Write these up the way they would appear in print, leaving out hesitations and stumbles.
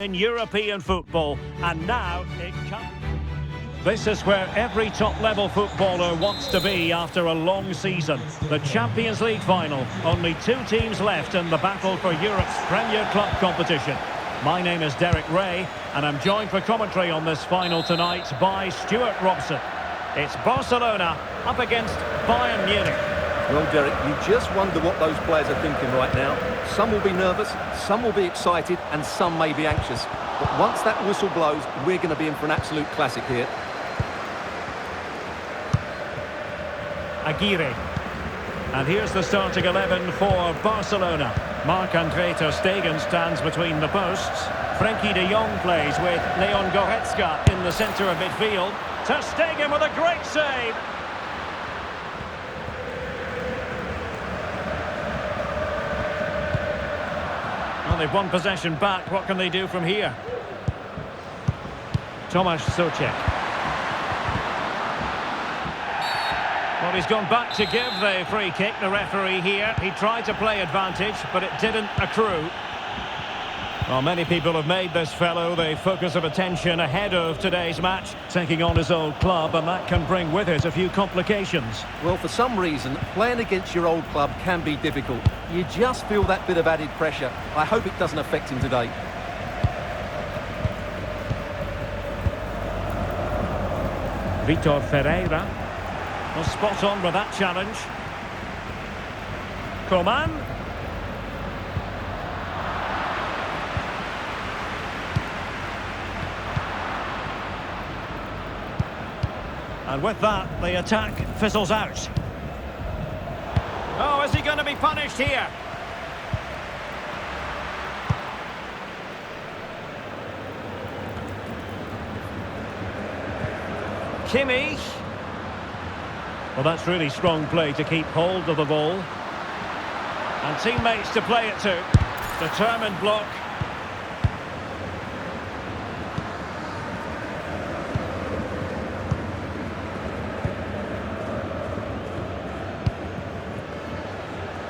In European football, and now it comes. This is where every top-level footballer wants to be after a long season. The Champions League final. Only two teams left in the battle for Europe's Premier Club competition. My name is Derek Ray, and I'm joined for commentary on this final tonight by Stuart Robson. It's Barcelona up against Bayern Munich. Well, Derek, you just wonder what those players are thinking right now. Some will be nervous, some will be excited, and some may be anxious. But once that whistle blows, we're going to be in for an absolute classic here. Aguirre. And here's the starting 11 for Barcelona. Marc-Andre ter Stegen stands between the posts. Frenkie de Jong plays with Leon Goretzka in the centre of midfield. Ter Stegen with a great save. Well, they've won possession back. What can they do from here? Tomasz Souček. Well, he's gone back to give the free kick, the referee here. He tried to play advantage, but it didn't accrue. Well, many people have made this fellow the focus of attention ahead of today's match, taking on his old club, and that can bring with it a few complications. Well, for some reason, playing against your old club can be difficult. You just feel that bit of added pressure. I hope it doesn't affect him today. Vitor Ferreira. Well, spot on with that challenge. Coman. And with that, the attack fizzles out. Oh, is he going to be punished here? Kimmich. Well, that's really strong play to keep hold of the ball. And teammates to play it to. Determined block.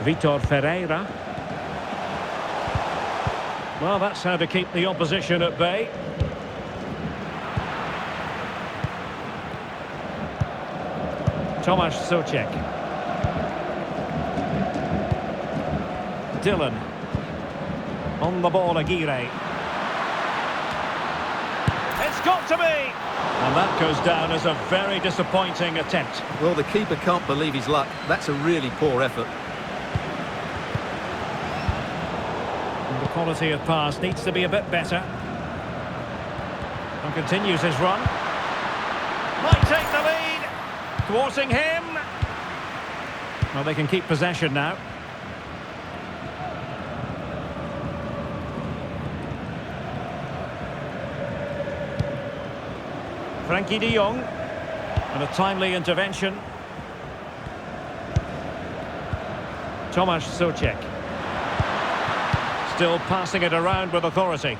Vitor Ferreira. Well, that's how to keep the opposition at bay. Tomasz Souček. Dylan. On the ball, Aguirre. It's got to be! And that goes down as a very disappointing attempt. Well, the keeper can't believe his luck. That's a really poor effort. And the quality of pass needs to be a bit better. And continues his run. Might take the lead. Thwarting him. Well, they can keep possession now. Frenkie de Jong. And a timely intervention. Tomasz Souček. Still passing it around with authority.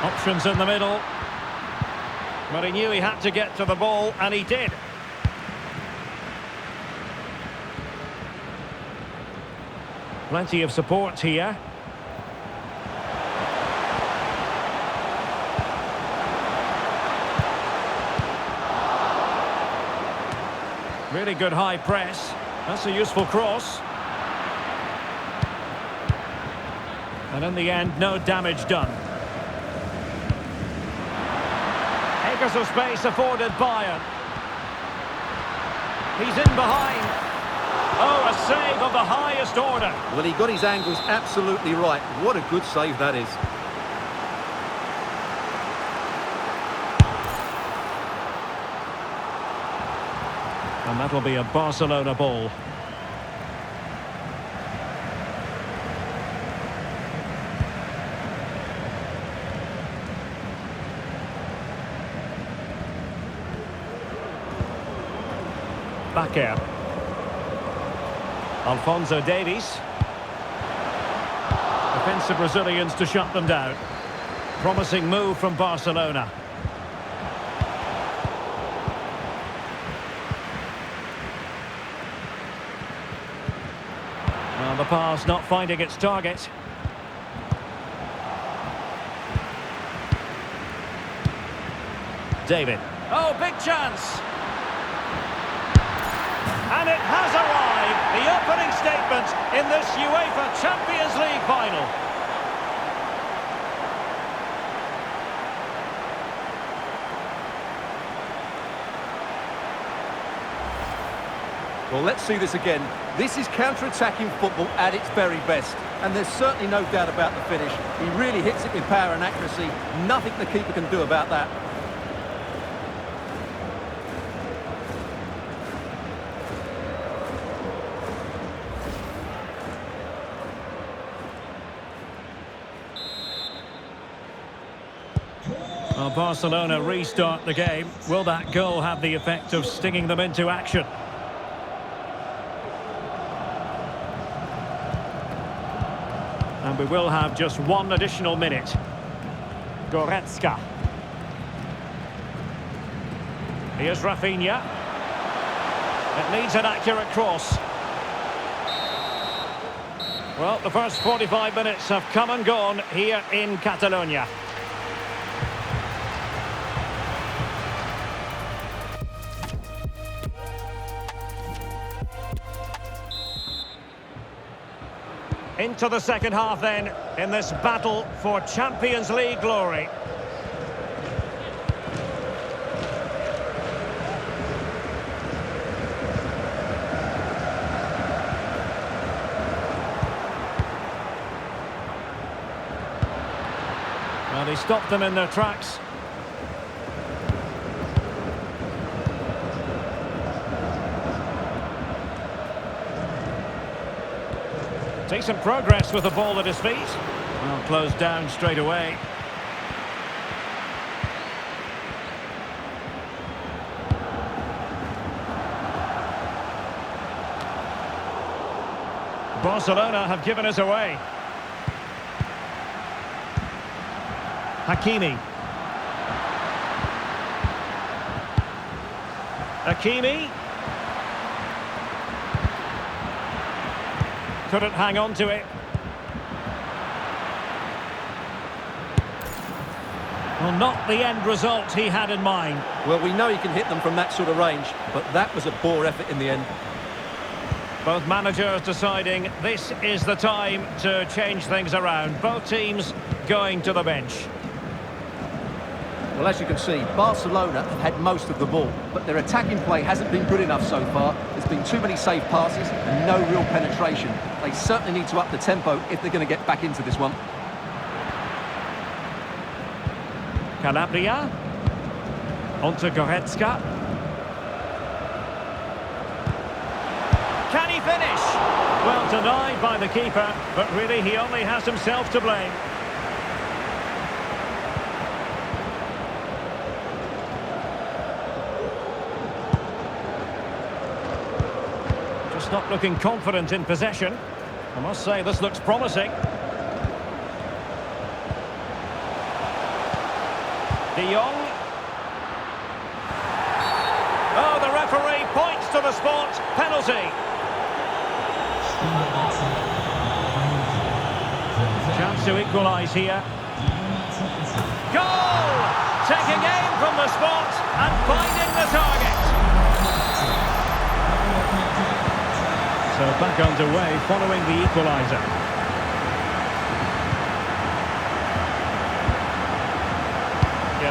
Options in the middle. But he knew he had to get to the ball, and he did. Plenty of support here. Really good high press. That's a useful cross. And in the end, no damage done. Acres of space afforded Bayern. He's in behind. Oh, a save of the highest order. Well, he got his angles absolutely right. What a good save that is. And that'll be a Barcelona ball. Bakker. Alphonso Davies. Defensive Brazilians to shut them down. Promising move from Barcelona. Well, the pass not finding its target. David. Oh, big chance. And it has arrived, the opening statement in this UEFA Champions League final. Well, let's see this again. This is counter-attacking football at its very best. And there's certainly no doubt about the finish. He really hits it with power and accuracy. Nothing the keeper can do about that. Well, Barcelona restart the game. Will that goal have the effect of stinging them into action? And we will have just one additional minute. Goretzka. Here's Rafinha. It needs an accurate cross. Well, the first 45 minutes have come and gone here in Catalonia. Into the second half then, in this battle for Champions League glory. Well, he stopped them in their tracks. Decent progress with the ball at his feet. Well, closed down straight away. Barcelona have given us away. Hakimi. Hakimi. Couldn't hang on to it. Well, not the end result he had in mind. Well, we know he can hit them from that sort of range, but that was a poor effort in the end. Both managers deciding this is the time to change things around. Both teams going to the bench. Well, as you can see, Barcelona have had most of the ball, but their attacking play hasn't been good enough so far. There's been too many safe passes and no real penetration. They certainly need to up the tempo if they're going to get back into this one. Calabria. Onto Goretzka. Can he finish? Well, denied by the keeper, but really he only has himself to blame. Just not looking confident in possession. I must say, this looks promising. De Jong. Oh, the referee points to the spot. Penalty. Chance to equalise here. Goal! Taking aim from the spot and finding the target. So back underway following the equaliser.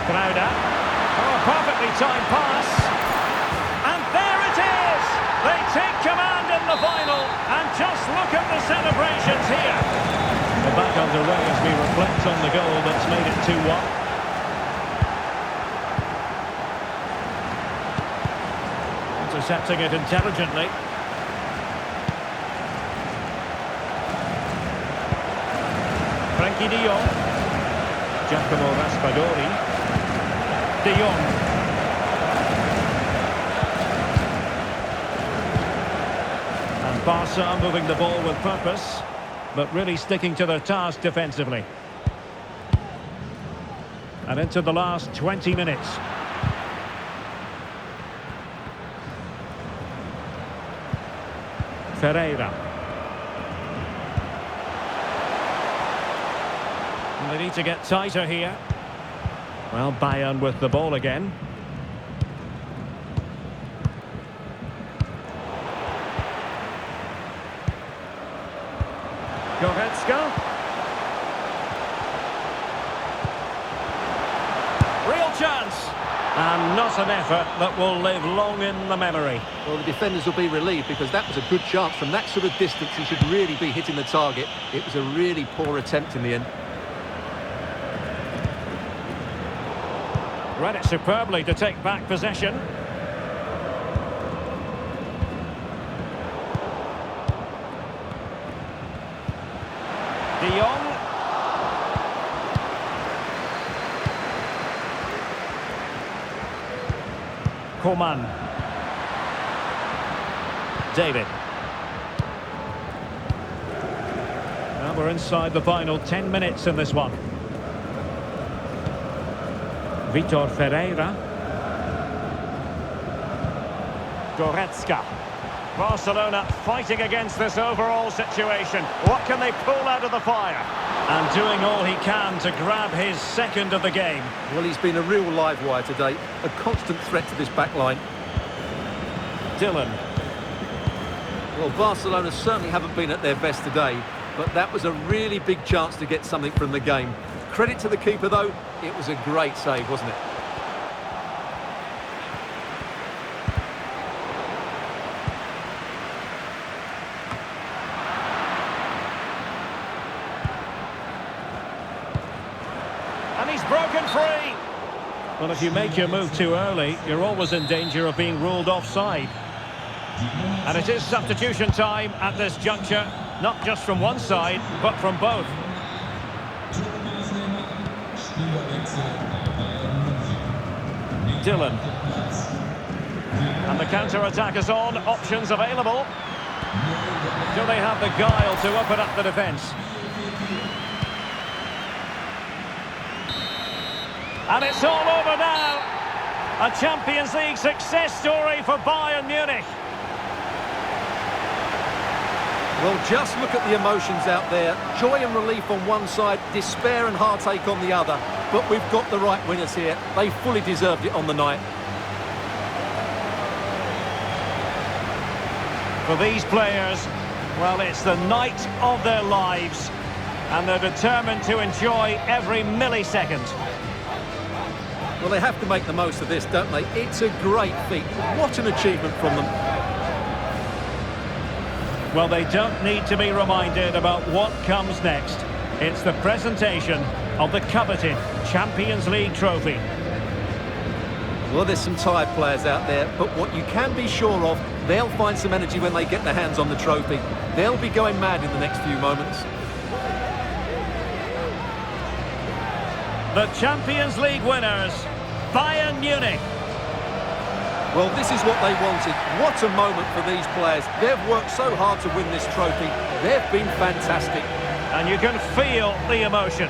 Crowder. Oh, a perfectly timed pass. And there it is! They take command in the final. And just look at the celebrations here. We're back underway as we reflect on the goal that's made it 2-1. Intercepting it intelligently. Frankie de Jong. Giacomo Raspadori. De Jong. And Barca moving the ball with purpose, but really sticking to their task defensively. And into the last 20 minutes. Ferreira. And they need to get tighter here. Well, Bayern with the ball again. Goretzka. Real chance. And not an effort that will live long in the memory. Well, the defenders will be relieved because that was a good chance. From that sort of distance, he should really be hitting the target. It was a really poor attempt in the end. Read it superbly to take back possession. De Jong. Coman. David. Well, we're inside the final 10 minutes in this one. Vitor Ferreira. Goretzka. Barcelona fighting against this overall situation. What can they pull out of the fire? And doing all he can to grab his second of the game. Well, he's been a real live wire today. A constant threat to this back line. Dylan. Well, Barcelona certainly haven't been at their best today, but that was a really big chance to get something from the game. Credit to the keeper, though. It was a great save, wasn't it? And he's broken free. Well, if you make your move too early, you're always in danger of being ruled offside. And it is substitution time at this juncture, not just from one side, but from both. Dylan. And the counter-attack is on, options available. Do they have the guile to open up the defence? And it's all over now. A Champions League success story for Bayern Munich. Well, just look at the emotions out there. Joy and relief on one side, despair and heartache on the other. But we've got the right winners here. They fully deserved it on the night. For these players, well, it's the night of their lives. And they're determined to enjoy every millisecond. Well, they have to make the most of this, don't they? It's a great feat. What an achievement from them. Well, they don't need to be reminded about what comes next. It's the presentation of the coveted Champions League trophy. Well, there's some tired players out there, but what you can be sure of, they'll find some energy when they get their hands on the trophy. They'll be going mad in the next few moments. The Champions League winners, Bayern Munich. Well, this is what they wanted. What a moment for these players. They've worked so hard to win this trophy. They've been fantastic. And you can feel the emotion.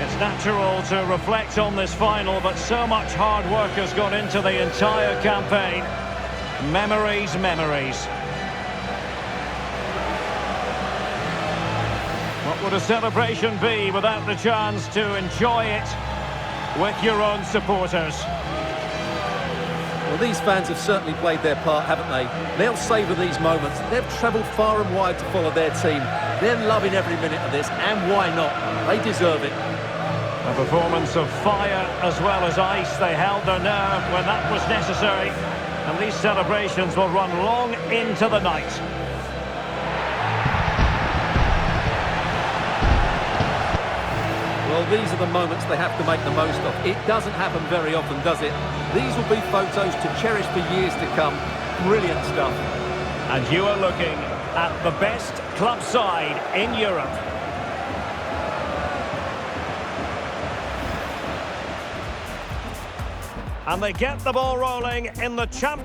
It's natural to reflect on this final, but so much hard work has gone into the entire campaign. Memories, memories. What would a celebration be without the chance to enjoy it with your own supporters? Well, these fans have certainly played their part, haven't they? They'll savour these moments. They've travelled far and wide to follow their team. They're loving every minute of this, and why not? They deserve it. A performance of fire as well as ice. They held their nerve when that was necessary. And these celebrations will run long into the night. Well, these are the moments they have to make the most of. It doesn't happen very often, does it? These will be photos to cherish for years to come. Brilliant stuff. And you are looking at the best club side in Europe. And they get the ball rolling in the Champions League.